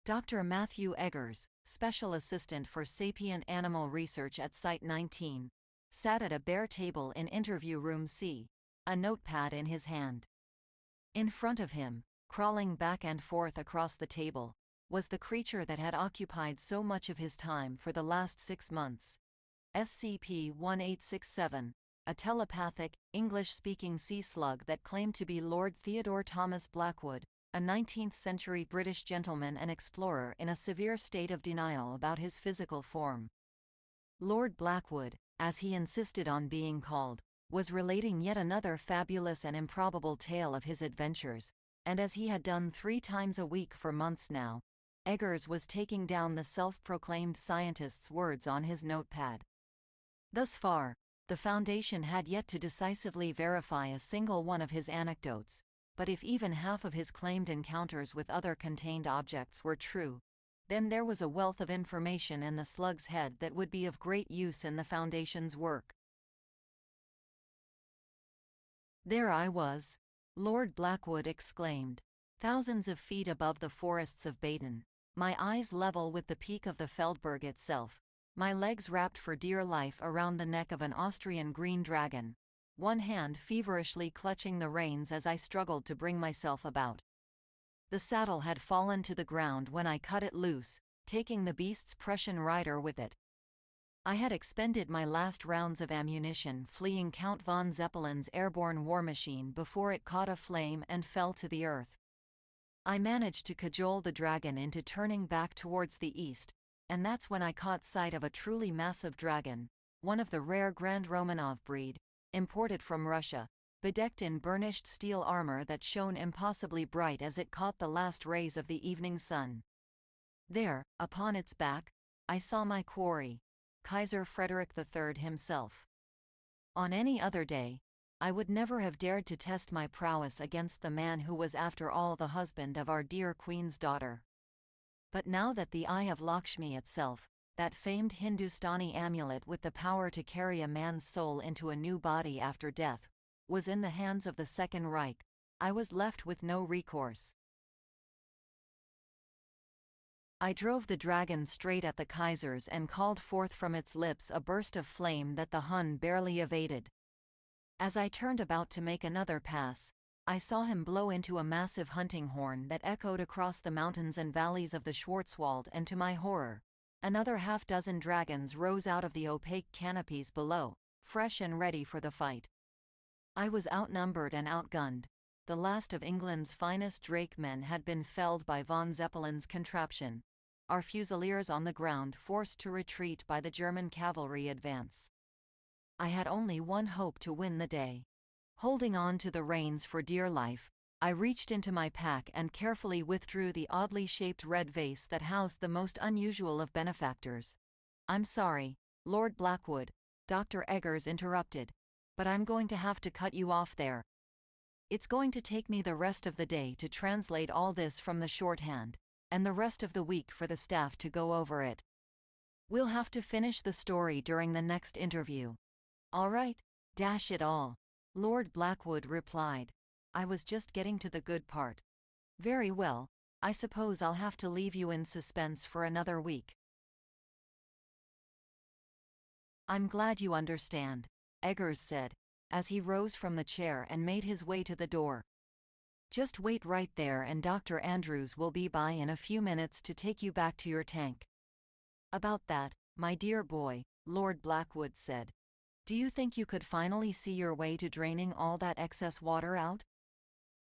Dr. Matthew Eggers, Special Assistant for Sapient Animal Research at Site 19, sat at a bare table in Interview Room C, a notepad in his hand. In front of him, crawling back and forth across the table, was the creature that had occupied so much of his time for the last 6 months. SCP-1867, a telepathic, English-speaking sea slug that claimed to be Lord Theodore Thomas Blackwood, a 19th-century British gentleman and explorer in a severe state of denial about his physical form. Lord Blackwood, as he insisted on being called, was relating yet another fabulous and improbable tale of his adventures, and as he had done 3 times a week for months now, Eggers was taking down the self-proclaimed scientist's words on his notepad. Thus far, the Foundation had yet to decisively verify a single one of his anecdotes, but if even half of his claimed encounters with other contained objects were true, then there was a wealth of information in the slug's head that would be of great use in the Foundation's work. There I was, Lord Blackwood exclaimed, thousands of feet above the forests of Baden, my eyes level with the peak of the Feldberg itself, my legs wrapped for dear life around the neck of an Austrian green dragon, one hand feverishly clutching the reins as I struggled to bring myself about. The saddle had fallen to the ground when I cut it loose, taking the beast's Prussian rider with it. I had expended my last rounds of ammunition fleeing Count von Zeppelin's airborne war machine before it caught a flame and fell to the earth. I managed to cajole the dragon into turning back towards the east, and that's when I caught sight of a truly massive dragon, one of the rare Grand Romanov breed, imported from Russia, bedecked in burnished steel armor that shone impossibly bright as it caught the last rays of the evening sun. There, upon its back, I saw my quarry, Kaiser Frederick III himself. On any other day, I would never have dared to test my prowess against the man who was after all the husband of our dear Queen's daughter. But now that the Eye of Lakshmi itself, that famed Hindustani amulet with the power to carry a man's soul into a new body after death, was in the hands of the Second Reich, I was left with no recourse. I drove the dragon straight at the Kaiser's and called forth from its lips a burst of flame that the Hun barely evaded. As I turned about to make another pass, I saw him blow into a massive hunting horn that echoed across the mountains and valleys of the Schwarzwald, and to my horror, another half-dozen dragons rose out of the opaque canopies below, fresh and ready for the fight. I was outnumbered and outgunned. The last of England's finest Drake men had been felled by von Zeppelin's contraption, our fusiliers on the ground forced to retreat by the German cavalry advance. I had only one hope to win the day. Holding on to the reins for dear life, I reached into my pack and carefully withdrew the oddly shaped red vase that housed the most unusual of benefactors. "I'm sorry, Lord Blackwood," Dr. Eggers interrupted, "but I'm going to have to cut you off there. It's going to take me the rest of the day to translate all this from the shorthand, and the rest of the week for the staff to go over it. We'll have to finish the story during the next interview." "All right, dash it all," Lord Blackwood replied. "I was just getting to the good part." "Very well, I suppose I'll have to leave you in suspense for another week." "I'm glad you understand," Eggers said, as he rose from the chair and made his way to the door. "Just wait right there and Dr. Andrews will be by in a few minutes to take you back to your tank." "About that, my dear boy," Lord Blackwood said, "do you think you could finally see your way to draining all that excess water out?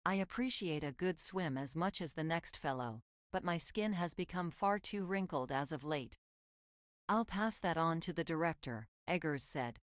I appreciate a good swim as much as the next fellow, but my skin has become far too wrinkled as of late." "I'll pass that on to the director," Eggers said.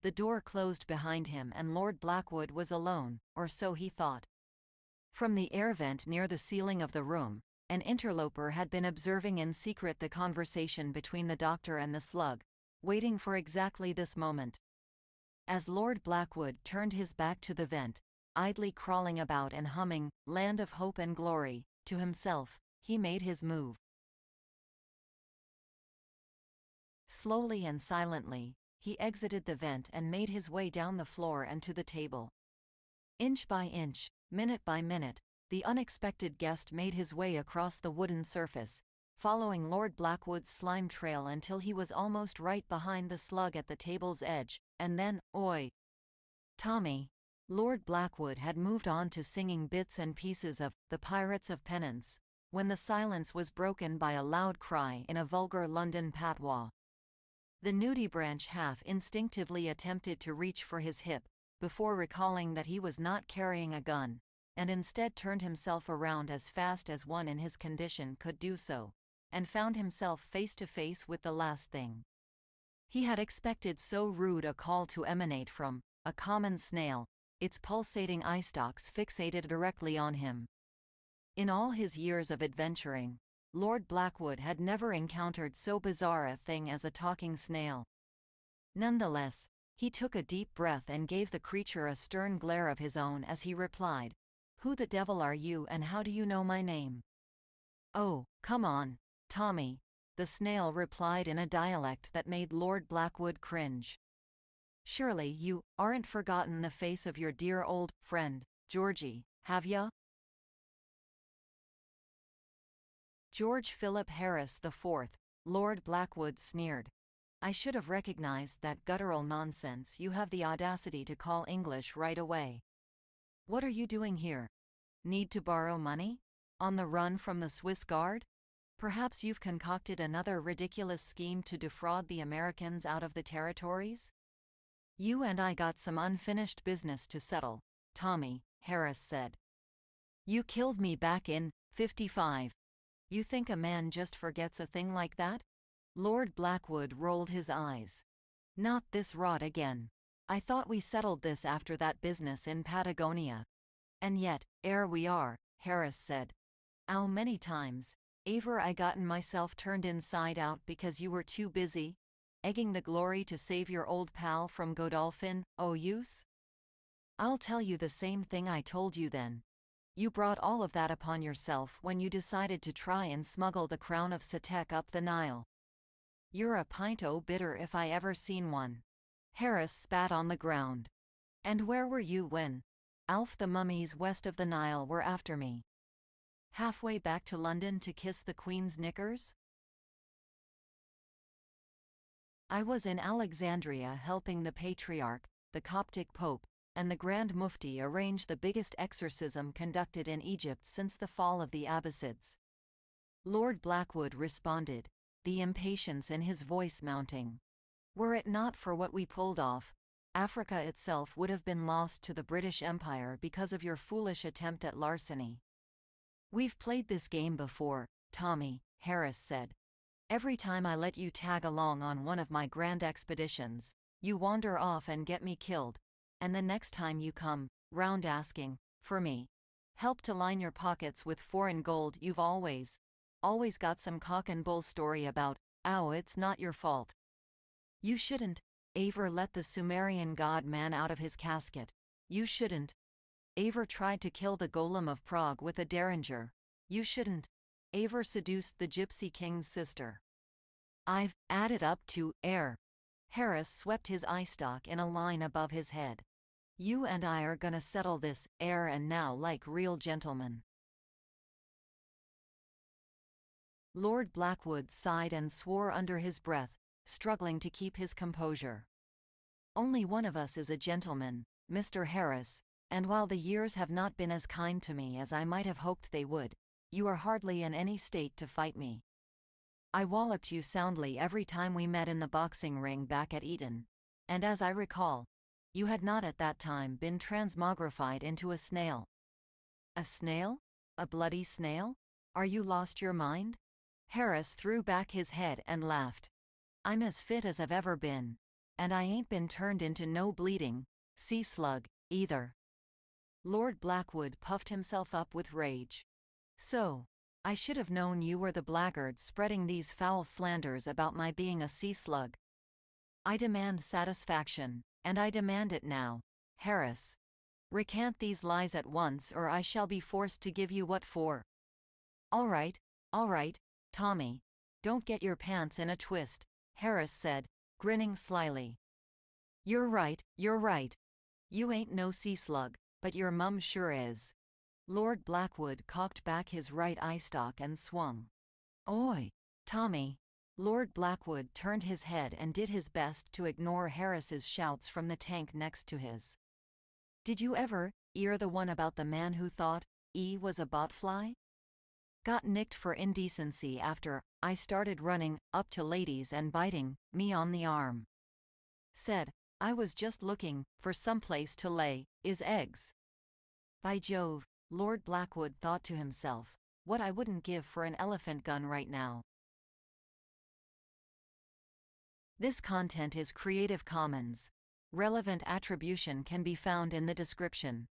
The door closed behind him and Lord Blackwood was alone, or so he thought. From the air vent near the ceiling of the room, an interloper had been observing in secret the conversation between the doctor and the slug, waiting for exactly this moment. As Lord Blackwood turned his back to the vent, idly crawling about and humming "Land of Hope and Glory" to himself, he made his move. Slowly and silently, he exited the vent and made his way down the floor and to the table. Inch by inch, minute by minute, the unexpected guest made his way across the wooden surface, following Lord Blackwood's slime trail until he was almost right behind the slug at the table's edge, and then, "Oi, Tommy." Lord Blackwood had moved on to singing bits and pieces of The Pirates of Penance, when the silence was broken by a loud cry in a vulgar London patois. The nudibranch half instinctively attempted to reach for his hip, before recalling that he was not carrying a gun, and instead turned himself around as fast as one in his condition could do so, and found himself face to face with the last thing he had expected so rude a call to emanate from: a common snail, its pulsating eye stalks fixated directly on him. In all his years of adventuring, Lord Blackwood had never encountered so bizarre a thing as a talking snail. Nonetheless, he took a deep breath and gave the creature a stern glare of his own as he replied, "Who the devil are you and how do you know my name?" "Oh, come on, Tommy," the snail replied in a dialect that made Lord Blackwood cringe. "Surely you aren't forgotten the face of your dear old friend, Georgie, have ya?" "George Philip Harris IV, Lord Blackwood sneered. "I should have recognized that guttural nonsense. You have the audacity to call English right away. What are you doing here? Need to borrow money? On the run from the Swiss Guard? Perhaps you've concocted another ridiculous scheme to defraud the Americans out of the territories?" "You and I got some unfinished business to settle, Tommy," Harris said. "You killed me back in '55. You think a man just forgets a thing like that?" Lord Blackwood rolled his eyes. "Not this rot again. I thought we settled this after that business in Patagonia. And yet, 'ere we are," Harris said. "'Ow many times ever I gotten myself turned inside out because you were too busy egging the glory to save your old pal from Godolphin, oh use? I'll tell you the same thing I told you then. You brought all of that upon yourself when you decided to try and smuggle the crown of Satek up the Nile. You're a pint-o' bitter if I ever seen one." Harris spat on the ground. "And where were you when Alf the mummies west of the Nile were after me? Halfway back to London to kiss the Queen's knickers?" "I was in Alexandria helping the Patriarch, the Coptic Pope, and the Grand Mufti arrange the biggest exorcism conducted in Egypt since the fall of the Abbasids," Lord Blackwood responded, the impatience in his voice mounting. "Were it not for what we pulled off, Africa itself would have been lost to the British Empire because of your foolish attempt at larceny." "We've played this game before, Tommy," Harris said. "Every time I let you tag along on one of my grand expeditions, you wander off and get me killed, and the next time you come round asking for me help to line your pockets with foreign gold, you've always got some cock and bull story about, 'Ow it's not your fault. You shouldn't ever let the Sumerian god man out of his casket. You shouldn't ever tried to kill the golem of Prague with a derringer. You shouldn't ever seduced the Gypsy King's sister.' I've added up to air." Harris swept his eye stalk in a line above his head. "You and I are gonna settle this air and now like real gentlemen." Lord Blackwood sighed and swore under his breath, struggling to keep his composure. "Only one of us is a gentleman, Mr. Harris, and while the years have not been as kind to me as I might have hoped they would, you are hardly in any state to fight me. I walloped you soundly every time we met in the boxing ring back at Eton, and as I recall, you had not at that time been transmogrified into a snail." "A snail? A bloody snail? Are you lost your mind?" Harris threw back his head and laughed. "I'm as fit as I've ever been, and I ain't been turned into no bleeding sea slug, either." Lord Blackwood puffed himself up with rage. "So, I should have known you were the blackguard spreading these foul slanders about my being a sea slug. I demand satisfaction, and I demand it now, Harris. Recant these lies at once or I shall be forced to give you what for." All right, Tommy. Don't get your pants in a twist," Harris said, grinning slyly. You're right. You ain't no sea slug, but your mum sure is." Lord Blackwood cocked back his right eye stalk and swung. Oi, Tommy. Lord Blackwood turned his head and did his best to ignore Harris's shouts from the tank next to his. Did you ever hear the one about the man who thought he was a botfly? Got nicked for indecency after I started running up to ladies and biting me on the arm. Said I was just looking for someplace to lay his eggs. By Jove, Lord Blackwood thought to himself, what I wouldn't give for an elephant gun right now. This content is Creative Commons. Relevant attribution can be found in the description.